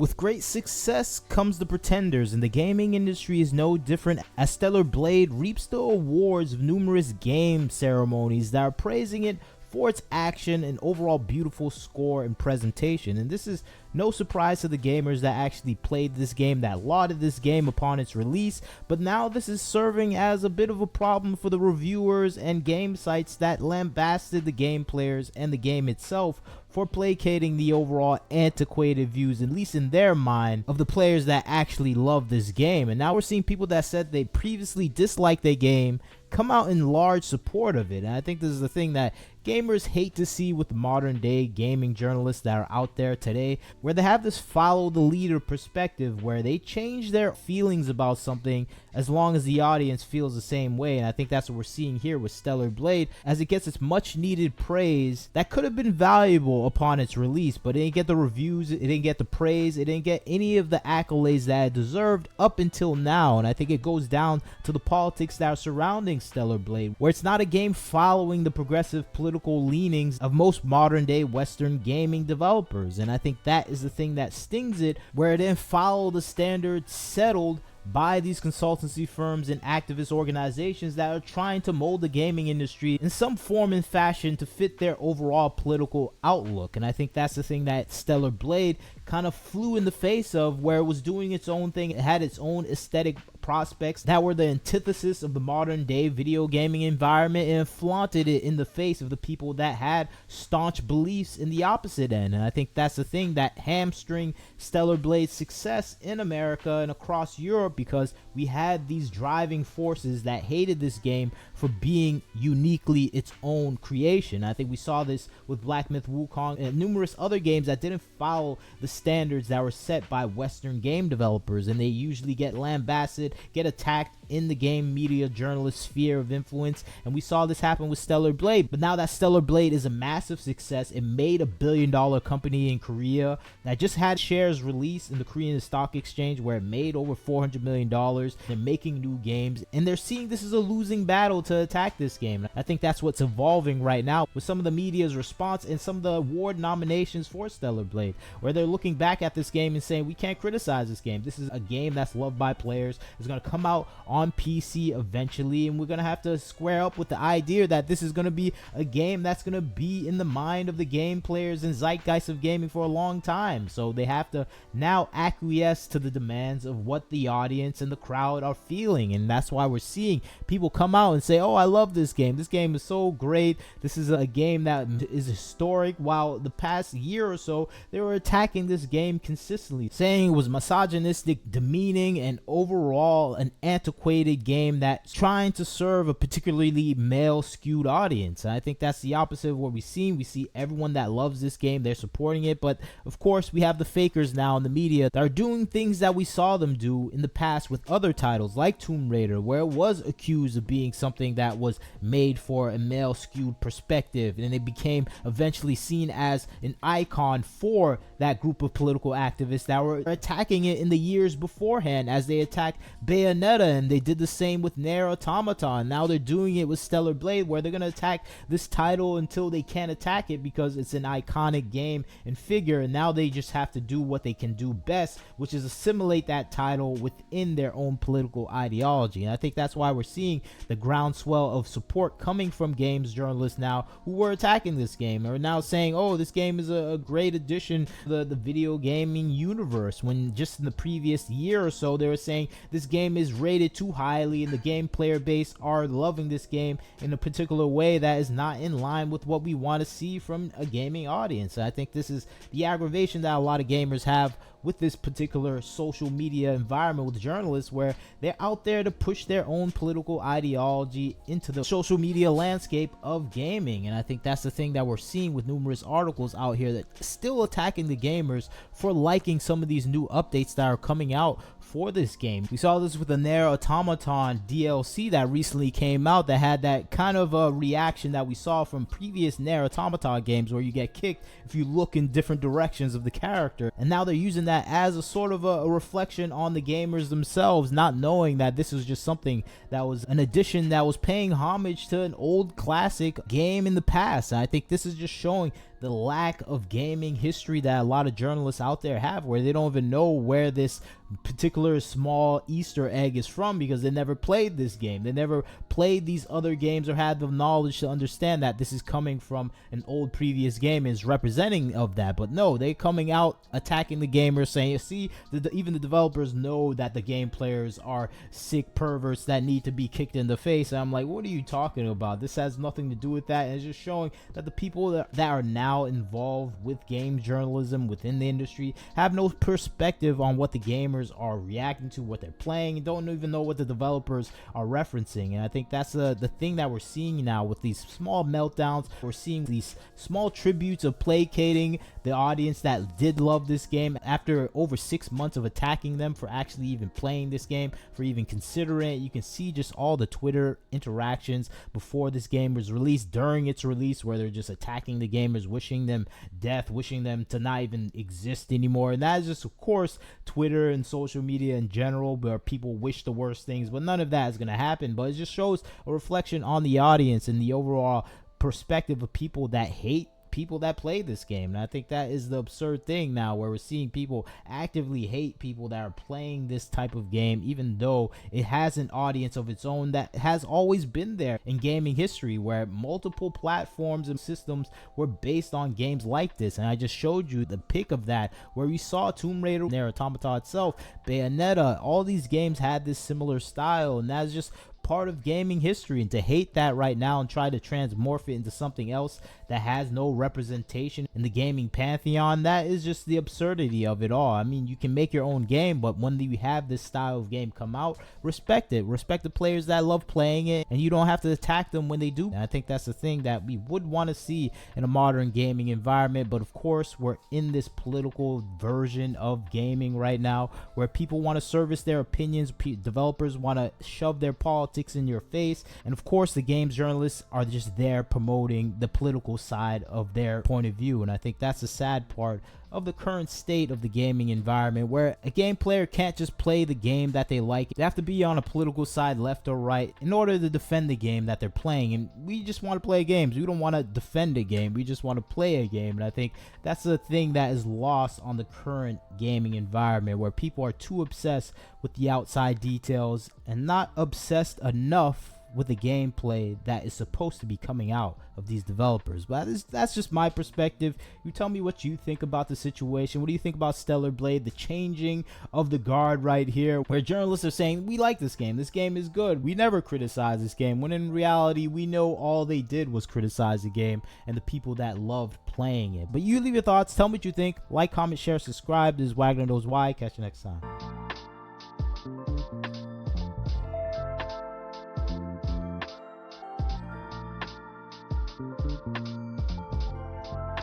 With great success comes the pretenders, and the gaming industry is no different, as Stellar Blade reaps the awards of numerous game ceremonies that are praising it for its action and overall beautiful score and presentation. And this is no surprise to the gamers that actually played this game, that lauded this game upon its release, but now this is serving as a bit of a problem for the reviewers and game sites that lambasted the game players and the game itself for placating the overall antiquated views, at least in their mind, of the players that actually love this game. And now we're seeing people that said they previously disliked their game come out in large support of it. And I think this is the thing that gamers hate to see with the modern day gaming journalists that are out there today, where they have this follow the leader perspective where they change their feelings about something as long as the audience feels the same way. And I think that's what we're seeing here with Stellar Blade, as it gets its much needed praise that could have been valuable upon its release, but it didn't get the reviews, it didn't get the praise, it didn't get any of the accolades that it deserved up until now. And I think it goes down to the politics that are surrounding Stellar Blade, where it's not a game following the progressive political leanings of most modern day Western gaming developers. And I think that is the thing that stings it, where it didn't follow the standards settled by these consultancy firms and activist organizations that are trying to mold the gaming industry in some form and fashion to fit their overall political outlook. And I think that's the thing that Stellar Blade kind of flew in the face of, where it was doing its own thing. It had its own aesthetic prospects that were the antithesis of the modern day video gaming environment, and flaunted it in the face of the people that had staunch beliefs in the opposite end. And I think that's the thing that hamstring Stellar Blade's success in America and across Europe, because we had these driving forces that hated this game for being uniquely its own creation. I think we saw this with Black Myth Wukong and numerous other games that didn't follow the standards that were set by Western game developers, and they usually get lambasted, get attacked in the game media journalist sphere of influence. And we saw this happen with Stellar Blade. But now that Stellar Blade is a massive success, it made $1 billion company in Korea that just had shares released in the Korean stock exchange, where it made over $400 million. They're making new games, and they're seeing this as a losing battle to attack this game. I think that's what's evolving right now with some of the media's response and some of the award nominations for Stellar Blade, where they're looking back at this game and saying, we can't criticize this game. This is a game that's loved by players. It's going to come out on PC eventually, and we're going to have to square up with the idea that this is going to be a game that's going to be in the mind of the game players and zeitgeist of gaming for a long time. So they have to now acquiesce to the demands of what the audience and the crowd are feeling. And that's why we're seeing people come out and say, oh, I love this game. This game is so great. This is a game that is historic. While the past year or so, they were attacking this game consistently, saying it was misogynistic, demeaning, and overall an antiquated game that's trying to serve a particularly male skewed audience. And I think that's the opposite of what we've seen. We see everyone that loves this game, they're supporting it. But of course, we have the fakers now in the media that are doing things that we saw them do in the past with other titles like Tomb Raider, where it was accused of being something that was made for a male skewed perspective, and it became eventually seen as an icon for that group of political activists that were attacking it in the years beforehand, as they attacked Bayonetta, and they did the same with Nier Automata. And now they're doing it with Stellar Blade, where they're going to attack this title until they can't attack it because it's an iconic game and figure. And now they just have to do what they can do best, which is assimilate that title within their own political ideology. And I think that's why we're seeing the groundswell of support coming from games journalists now who were attacking this game, are now saying, oh, this game is a great addition to the video gaming universe, when just in the previous year or so they were saying this game is rated too highly and the game player base are loving this game in a particular way that is not in line with what we want to see from a gaming audience. And I think this is the aggravation that a lot of gamers have with this particular social media environment with journalists, where they're out there to push their own political ideology into the social media landscape of gaming. And I think that's the thing that we're seeing with numerous articles out here that still attacking the gamers for liking some of these new updates that are coming out for this game. We saw this with the Nier Automaton DLC that recently came out, that had that kind of a reaction that we saw from previous Nier Automata games, where you get kicked if you look in different directions of the character. And now they're using that as a sort of a reflection on the gamers themselves, not knowing that this was just something that was an addition that was paying homage to an old classic game in the past. And I think this is just showing the lack of gaming history that a lot of journalists out there have, where they don't even know where this particular small Easter egg is from, because they never played this game. They never played these other games or had the knowledge to understand that this is coming from an old previous game and is representing of that. But no, they coming out attacking the gamers, saying, see, even the developers know that the game players are sick perverts that need to be kicked in the face. And I'm like, what are you talking about? This has nothing to do with that. And it's just showing that the people that are now involved with game journalism within the industry have no perspective on what the gamers are reacting to, what they're playing, and don't even know what the developers are referencing. And I think that's the thing that we're seeing now with these small meltdowns. We're seeing these small tributes of placating the audience that did love this game after over 6 months of attacking them for actually even playing this game, for even considering it. You can see just all the Twitter interactions before this game was released, during its release, where they're just attacking the gamers, wishing them death, wishing them to not even exist anymore. And that is just, of course, Twitter and social media in general, where people wish the worst things, but none of that is going to happen. But it just shows a reflection on the audience and the overall perspective of people that hate people that play this game. And I think that is the absurd thing now, where we're seeing people actively hate people that are playing this type of game, even though it has an audience of its own that has always been there in gaming history, where multiple platforms and systems were based on games like this. And I just showed you the pic of that, where we saw Tomb Raider, Nier Automata itself, Bayonetta, all these games had this similar style, and that's just part of gaming history. And to hate that right now and try to transmorph it into something else that has no representation in the gaming pantheon, that is just the absurdity of it all. I mean, you can make your own game, but when you have this style of game come out, respect it. Respect the players that love playing it, and you don't have to attack them when they do. And I think that's the thing that we would want to see in a modern gaming environment. But of course, we're in this political version of gaming right now, where people want to service their opinions, developers want to shove their politics in your face, and of course the games journalists are just there promoting the political side of their point of view. And I think that's the sad part of the current state of the gaming environment, where a game player can't just play the game that they like. They have to be on a political side, left or right, in order to defend the game that they're playing. And we just want to play games. We don't want to defend a game. We just want to play a game. And I think that's the thing that is lost on the current gaming environment, where people are too obsessed with the outside details and not obsessed enough with the gameplay that is supposed to be coming out of these developers. But that's just my perspective. You tell me what you think about the situation. What do you think about Stellar Blade, the changing of the guard right here, where journalists are saying, we like this game is good, we never criticize this game, when in reality we know all they did was criticize the game and the people that loved playing it. But you leave your thoughts, tell me what you think. Like, comment, share, subscribe. This is Wagner Knows Why. Catch you next time.